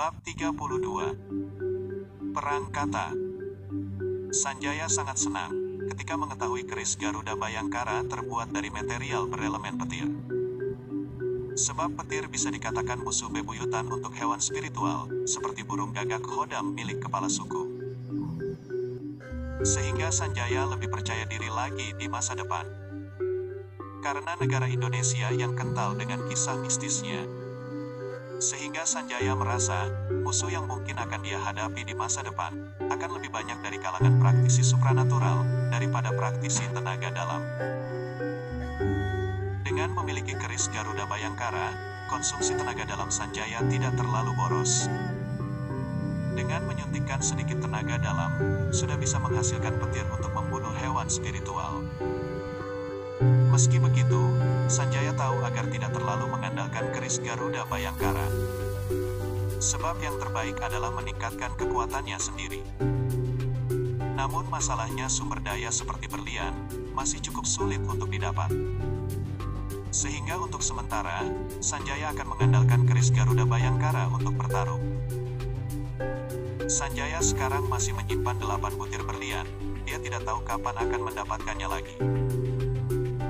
Bab 32. Perang Kata. Sanjaya sangat senang ketika mengetahui keris Garuda Bayangkara terbuat dari material berelemen petir. Sebab petir bisa dikatakan musuh bebuyutan untuk hewan spiritual, seperti burung gagak Hodam milik kepala suku. Sehingga Sanjaya lebih percaya diri lagi di masa depan. Karena negara Indonesia yang kental dengan kisah mistisnya, sehingga Sanjaya merasa musuh yang mungkin akan dia hadapi di masa depan akan lebih banyak dari kalangan praktisi supranatural daripada praktisi tenaga dalam. Dengan memiliki keris Garuda Bayangkara, konsumsi tenaga dalam Sanjaya tidak terlalu boros. Dengan menyuntikkan sedikit tenaga dalam, sudah bisa menghasilkan petir untuk membunuh hewan spiritual. Meski begitu, Sanjaya tahu agar tidak terlalu mengandalkan keris Garuda Bayangkara. Sebab yang terbaik adalah meningkatkan kekuatannya sendiri. Namun masalahnya sumber daya seperti berlian masih cukup sulit untuk didapat. Sehingga untuk sementara, Sanjaya akan mengandalkan keris Garuda Bayangkara untuk bertarung. Sanjaya sekarang masih menyimpan 8 butir berlian. Dia tidak tahu kapan akan mendapatkannya lagi.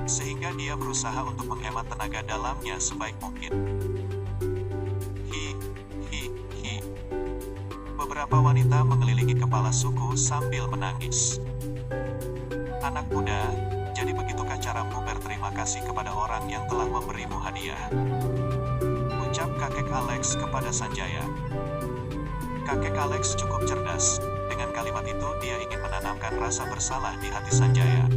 Sehingga dia berusaha untuk menghemat tenaga dalamnya sebaik mungkin. Beberapa wanita mengelilingi kepala suku sambil menangis. Anak muda, jadi begitukah caramu berterima kasih kepada orang yang telah memberimu hadiah? Ucap kakek Alex kepada Sanjaya. Kakek Alex cukup cerdas. Dengan kalimat itu dia ingin menanamkan rasa bersalah di hati Sanjaya.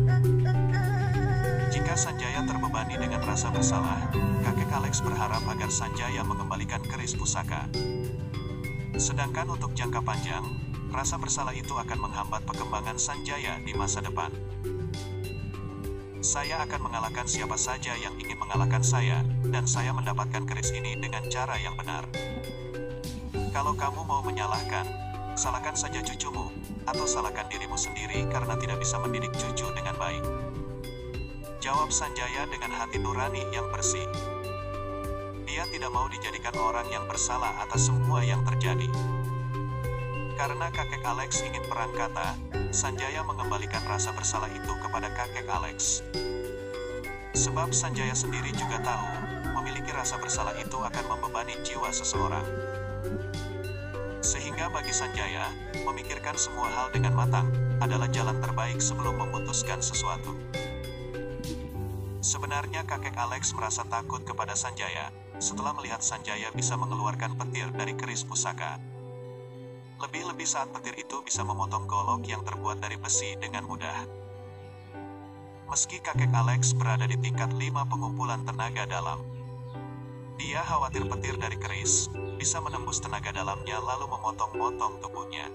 Jika Sanjaya terbebani dengan rasa bersalah, kakek Alex berharap agar Sanjaya mengembalikan keris pusaka. Sedangkan untuk jangka panjang, rasa bersalah itu akan menghambat perkembangan Sanjaya di masa depan. Saya akan mengalahkan siapa saja yang ingin mengalahkan saya, dan saya mendapatkan keris ini dengan cara yang benar. Kalau kamu mau menyalahkan, salahkan saja cucumu, atau salahkan dirimu sendiri karena tidak bisa mendidik cucu dengan baik. Jawab Sanjaya dengan hati nurani yang bersih. Dia tidak mau dijadikan orang yang bersalah atas semua yang terjadi. Karena kakek Alex ingin perang kata, Sanjaya mengembalikan rasa bersalah itu kepada kakek Alex. Sebab Sanjaya sendiri juga tahu, memiliki rasa bersalah itu akan membebani jiwa seseorang. Sehingga bagi Sanjaya, memikirkan semua hal dengan matang adalah jalan terbaik sebelum memutuskan sesuatu. Sebenarnya kakek Alex merasa takut kepada Sanjaya setelah melihat Sanjaya bisa mengeluarkan petir dari keris pusaka. Lebih-lebih saat petir itu bisa memotong golok yang terbuat dari besi dengan mudah. Meski kakek Alex berada di tingkat 5 pengumpulan tenaga dalam, dia khawatir petir dari keris bisa menembus tenaga dalamnya lalu memotong-motong tubuhnya.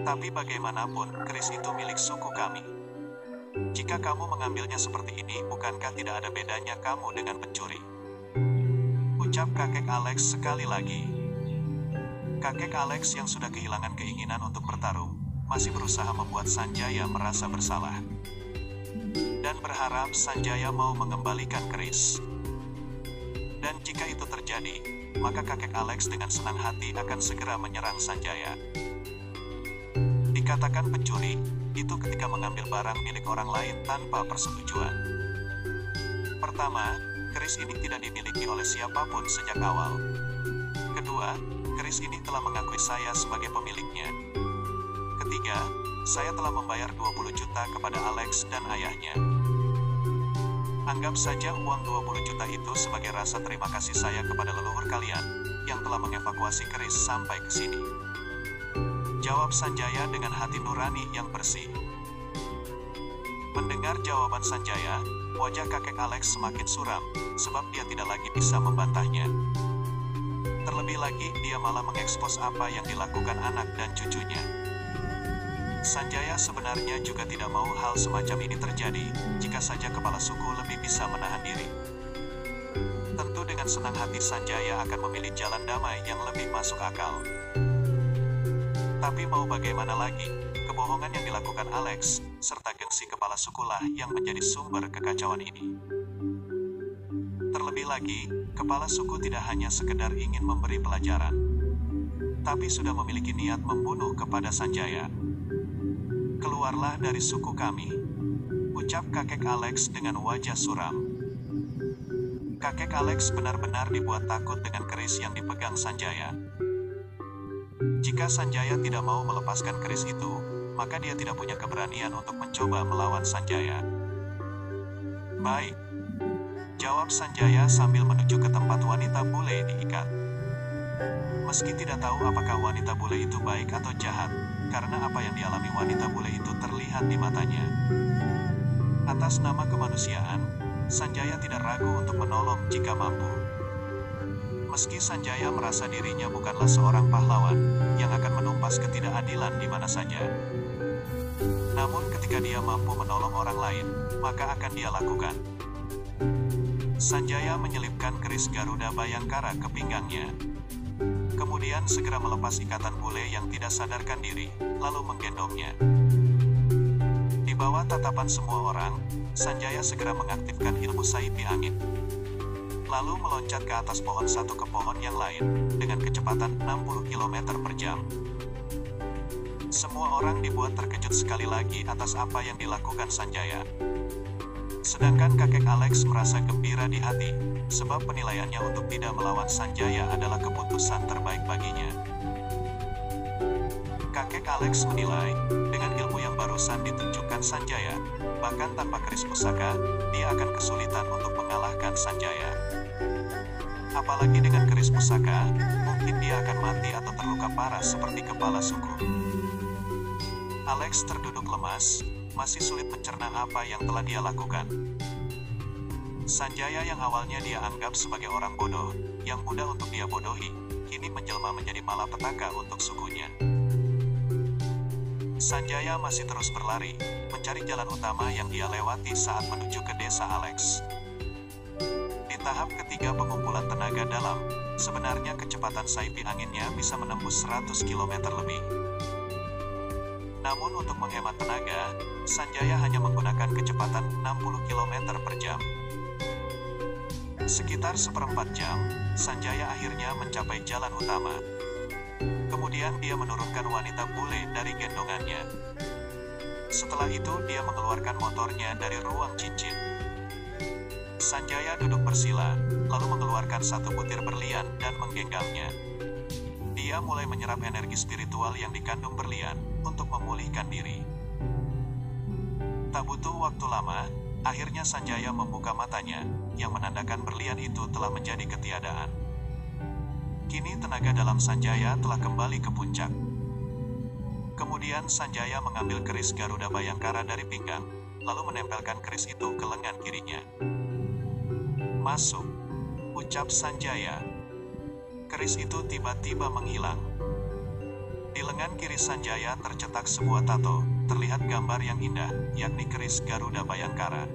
Tapi bagaimanapun, keris itu milik suku kami. Jika kamu mengambilnya seperti ini, bukankah tidak ada bedanya kamu dengan pencuri? Ucap kakek Alex sekali lagi. Kakek Alex yang sudah kehilangan keinginan untuk bertarung, masih berusaha membuat Sanjaya merasa bersalah. Dan berharap Sanjaya mau mengembalikan keris. Dan jika itu terjadi, maka kakek Alex dengan senang hati akan segera menyerang Sanjaya. Dikatakan pencuri, itu ketika mengambil barang milik orang lain tanpa persetujuan. Pertama, keris ini tidak dimiliki oleh siapapun sejak awal. Kedua, keris ini telah mengakui saya sebagai pemiliknya. Ketiga, saya telah membayar 20 juta kepada Alex dan ayahnya. Anggap saja uang 20 juta itu sebagai rasa terima kasih saya kepada leluhur kalian yang telah mengevakuasi keris sampai ke sini. Jawab Sanjaya dengan hati nurani yang bersih. Mendengar jawaban Sanjaya, wajah kakek Alex semakin suram, sebab dia tidak lagi bisa membantahnya. Terlebih lagi, dia malah mengekspos apa yang dilakukan anak dan cucunya. Sanjaya sebenarnya juga tidak mau hal semacam ini terjadi, jika saja kepala suku lebih bisa menahan diri. Tentu dengan senang hati Sanjaya akan memilih jalan damai yang lebih masuk akal. Tapi mau bagaimana lagi, kebohongan yang dilakukan Alex, serta gengsi kepala sukulah yang menjadi sumber kekacauan ini. Terlebih lagi, kepala suku tidak hanya sekedar ingin memberi pelajaran, tapi sudah memiliki niat membunuh kepada Sanjaya. "Keluarlah dari suku kami," ucap kakek Alex dengan wajah suram. Kakek Alex benar-benar dibuat takut dengan keris yang dipegang Sanjaya. Jika Sanjaya tidak mau melepaskan keris itu, maka dia tidak punya keberanian untuk mencoba melawan Sanjaya. "Baik," jawab Sanjaya sambil menuju ke tempat wanita bule diikat. Meski tidak tahu apakah wanita bule itu baik atau jahat, karena apa yang dialami wanita bule itu terlihat di matanya. Atas nama kemanusiaan, Sanjaya tidak ragu untuk menolong jika mampu. Meski Sanjaya merasa dirinya bukanlah seorang pahlawan yang akan menumpas ketidakadilan di mana saja, namun ketika dia mampu menolong orang lain, maka akan dia lakukan. Sanjaya menyelipkan keris Garuda Bayangkara ke pinggangnya. Kemudian segera melepas ikatan bule yang tidak sadarkan diri, lalu menggendongnya. Di bawah tatapan semua orang, Sanjaya segera mengaktifkan ilmu Saipi Angin, lalu meloncat ke atas pohon satu ke pohon yang lain, dengan kecepatan 60 km per jam. Semua orang dibuat terkejut sekali lagi atas apa yang dilakukan Sanjaya. Sedangkan kakek Alex merasa gembira di hati, sebab penilaiannya untuk tidak melawan Sanjaya adalah keputusan terbaik baginya. Kakek Alex menilai, dengan ilmu yang barusan ditunjukkan Sanjaya, bahkan tanpa keris pusaka, dia akan kesulitan untuk mengalahkan Sanjaya. Apalagi dengan keris pusaka, mungkin dia akan mati atau terluka parah seperti kepala suku. Alex terduduk lemas, masih sulit mencerna apa yang telah dia lakukan. Sanjaya yang awalnya dia anggap sebagai orang bodoh, yang mudah untuk dia bodohi, kini menjelma menjadi malapetaka untuk sukunya. Sanjaya masih terus berlari, mencari jalan utama yang dia lewati saat menuju ke desa Alex. Di tahap ketiga pengumpulan tenaga dalam, sebenarnya kecepatan Saipi Anginnya bisa menembus 100 km lebih. Namun untuk menghemat tenaga, Sanjaya hanya menggunakan kecepatan 60 km per jam. Sekitar seperempat jam, Sanjaya akhirnya mencapai jalan utama. Kemudian dia menurunkan wanita bule dari gendongannya. Setelah itu dia mengeluarkan motornya dari ruang cincin. Sanjaya duduk bersila, lalu mengeluarkan satu butir berlian dan menggenggamnya. Dia mulai menyerap energi spiritual yang dikandung berlian untuk memulihkan diri. Tak butuh waktu lama, akhirnya Sanjaya membuka matanya, yang menandakan berlian itu telah menjadi ketiadaan. Kini tenaga dalam Sanjaya telah kembali ke puncak. Kemudian Sanjaya mengambil keris Garuda Bayangkara dari pinggang, lalu menempelkan keris itu ke lengan kirinya. "Masuk," ucap Sanjaya. Keris itu tiba-tiba menghilang. Di lengan kiri Sanjaya tercetak sebuah tato, terlihat gambar yang indah, yakni keris Garuda Bayangkara.